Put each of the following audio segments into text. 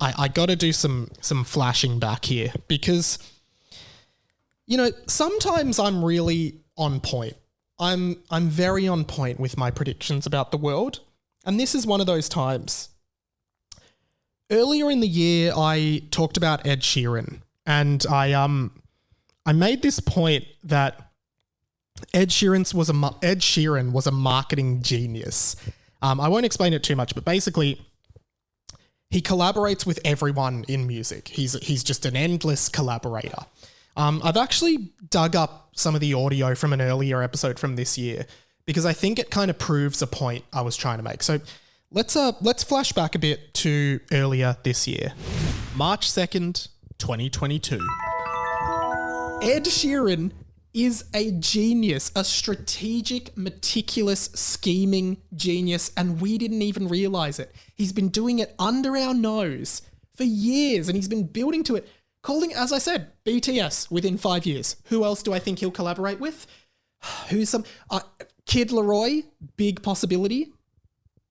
I got to do some flashing back here because, you know, sometimes I'm really on point. I'm very on point with my predictions about the world, and this is one of those times. Earlier in the year, I talked about Ed Sheeran, and I made this point that Ed Sheeran was a marketing genius. I won't explain it too much, but basically, he collaborates with everyone in music. He's just an endless collaborator. I've actually dug up some of the audio from an earlier episode from this year because I think it kind of proves a point I was trying to make. So let's flash back a bit to earlier this year. March 2nd, 2022. Ed Sheeran is a genius, a strategic, meticulous, scheming genius, and we didn't even realize it. He's been doing it under our nose for years, and he's been building to it, calling, as I said, BTS within 5 years. Who else do I think he'll collaborate with? Kid Laroi, big possibility.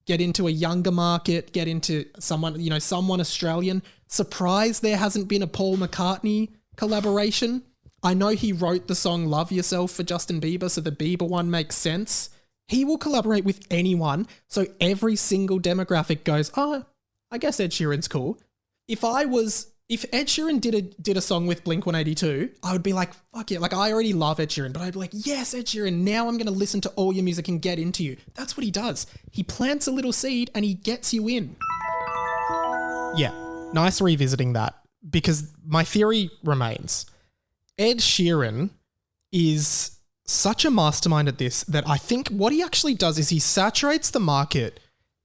Get into a younger market, get into someone Australian. Surprised there hasn't been a Paul McCartney collaboration. I know he wrote the song Love Yourself for Justin Bieber, so the Bieber one makes sense. He will collaborate with anyone, so every single demographic goes, oh, I guess Ed Sheeran's cool. If Ed Sheeran did a song with Blink-182, I would be like, fuck yeah. Like, I already love Ed Sheeran, but I'd be like, yes, Ed Sheeran, now I'm going to listen to all your music and get into you. That's what he does. He plants a little seed and he gets you in. Yeah, nice revisiting that because my theory remains. Ed Sheeran is such a mastermind at this that I think what he actually does is he saturates the market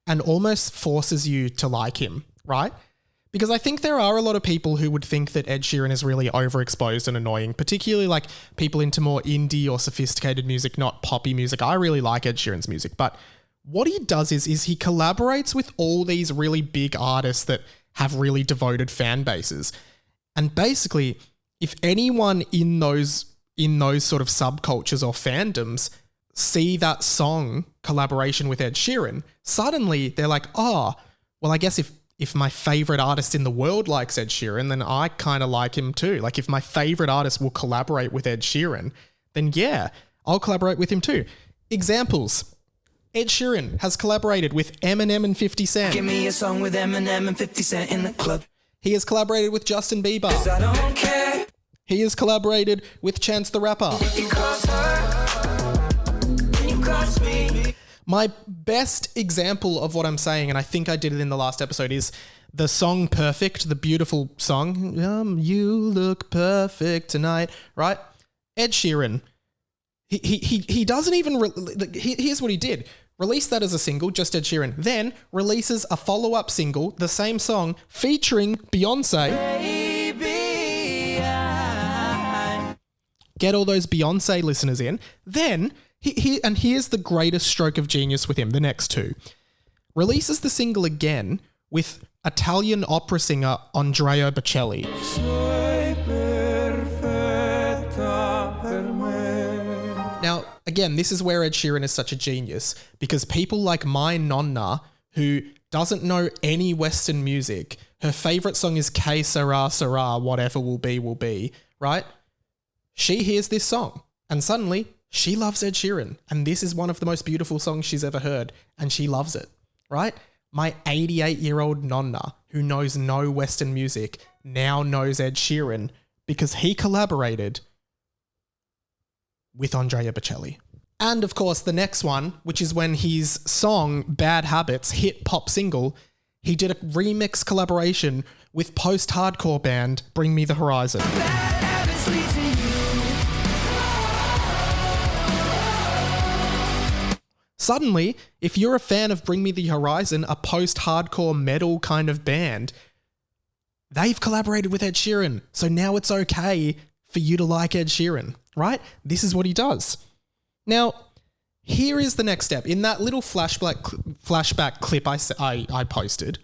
and almost forces you to like him, right? Because I think there are a lot of people who would think that Ed Sheeran is really overexposed and annoying, particularly like people into more indie or sophisticated music, not poppy music. I really like Ed Sheeran's music, but what he does is he collaborates with all these really big artists that have really devoted fan bases. And basically, if anyone in those sort of subcultures or fandoms see that song collaboration with Ed Sheeran, suddenly they're like, oh, well, I guess if my favorite artist in the world likes Ed Sheeran, then I kind of like him too. Like if my favorite artist will collaborate with Ed Sheeran, then yeah, I'll collaborate with him too. Examples. Ed Sheeran has collaborated with Eminem and 50 Cent. Give me a song with Eminem and 50 Cent in the club. He has collaborated with Justin Bieber. 'Cause I don't care. He has collaborated with Chance the Rapper. You cross her, you cross me. My best example of what I'm saying, and I think I did it in the last episode, is the song Perfect, the beautiful song. You look perfect tonight, right? Ed Sheeran, he doesn't even, here's what he did. Release that as a single, just Ed Sheeran. Then releases a follow-up single, the same song, featuring Beyonce. Baby, get all those Beyonce listeners in. Then, and here's the greatest stroke of genius with him, the next two. Releases the single again with Italian opera singer Andrea Bocelli. Now, again, this is where Ed Sheeran is such a genius because people like my nonna, who doesn't know any Western music, her favourite song is Que Sera Sera, whatever will be, right? She hears this song and suddenly she loves Ed Sheeran, and this is one of the most beautiful songs she's ever heard, and she loves it, right? My 88-year-old nonna, who knows no Western music, now knows Ed Sheeran because he collaborated with Andrea Bocelli. And of course, the next one, which is when his song Bad Habits hit pop single, he did a remix collaboration with post-hardcore band Bring Me the Horizon. Suddenly, if you're a fan of Bring Me the Horizon, a post-hardcore metal kind of band, they've collaborated with Ed Sheeran. So now it's okay for you to like Ed Sheeran, right? This is what he does. Now, here is the next step. In that little flashback clip I posted,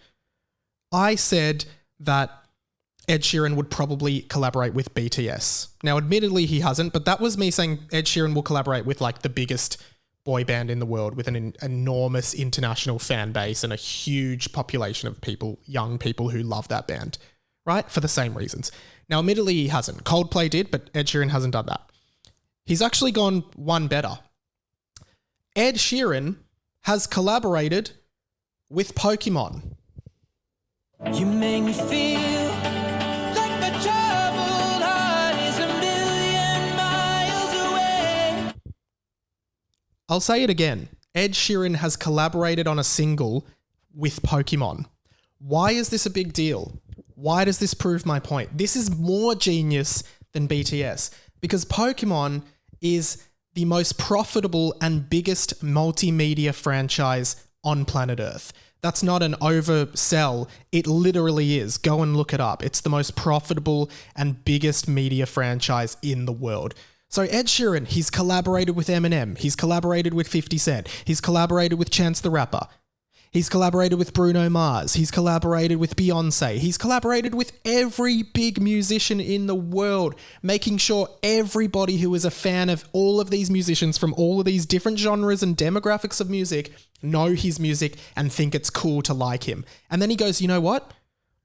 I said that Ed Sheeran would probably collaborate with BTS. Now, admittedly, he hasn't, but that was me saying Ed Sheeran will collaborate with like the biggest boy band in the world with an enormous international fan base and a huge population of people, young people who love that band, right? For the same reasons. Now, admittedly, he hasn't. Coldplay did, but Ed Sheeran hasn't done that. He's actually gone one better. Ed Sheeran has collaborated with Pokemon. You make me feel like my troubled heart is a million miles away. I'll say it again. Ed Sheeran has collaborated on a single with Pokemon. Why is this a big deal? Why does this prove my point? This is more genius than BTS because Pokemon is the most profitable and biggest multimedia franchise on planet Earth. That's not an oversell. It literally is. Go and look it up. It's the most profitable and biggest media franchise in the world. So Ed Sheeran, he's collaborated with Eminem. He's collaborated with 50 Cent. He's collaborated with Chance the Rapper. He's collaborated with Bruno Mars. He's collaborated with Beyonce. He's collaborated with every big musician in the world, making sure everybody who is a fan of all of these musicians from all of these different genres and demographics of music know his music and think it's cool to like him. And then he goes, you know what?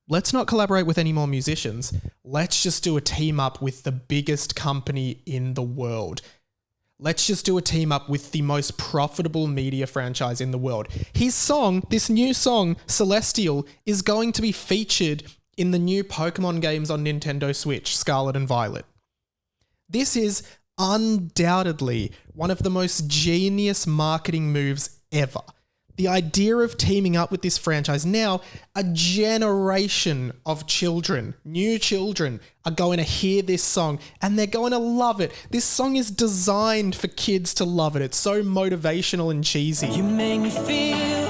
Let's not collaborate with any more musicians. Let's just do a team up with the biggest company in the world. Let's just do a team up with the most profitable media franchise in the world. His song, this new song, Celestial, is going to be featured in the new Pokemon games on Nintendo Switch, Scarlet and Violet. This is undoubtedly one of the most genius marketing moves ever. The idea of teaming up with this franchise, now a generation of children, new children, are going to hear this song and they're going to love it. This song is designed for kids to love it. It's so motivational and cheesy. You make me feel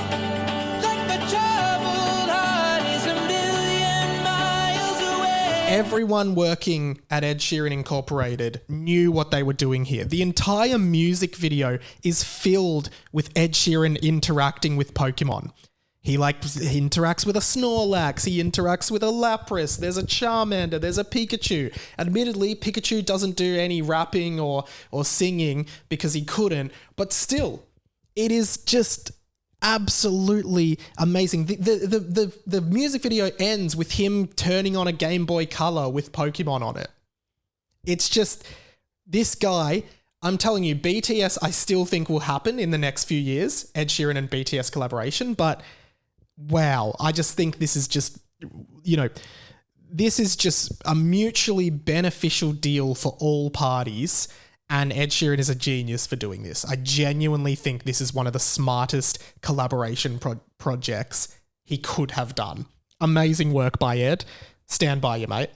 like my troubled heart is a million miles away. Everyone working at Ed Sheeran Incorporated knew what they were doing here. The entire music video is filled with Ed Sheeran interacting with Pokemon. He interacts with a Snorlax, he interacts with a Lapras, there's a Charmander, there's a Pikachu. Admittedly, Pikachu doesn't do any rapping or singing because he couldn't, but still, it is just absolutely amazing. The music video ends with him turning on a Game Boy Color with Pokemon on it. It's just, this guy, I'm telling you, BTS I still think will happen in the next few years, Ed Sheeran and BTS collaboration, but wow, I just think this is just, this is just a mutually beneficial deal for all parties. And Ed Sheeran is a genius for doing this. I genuinely think this is one of the smartest collaboration projects he could have done. Amazing work by Ed. Stand by you, mate.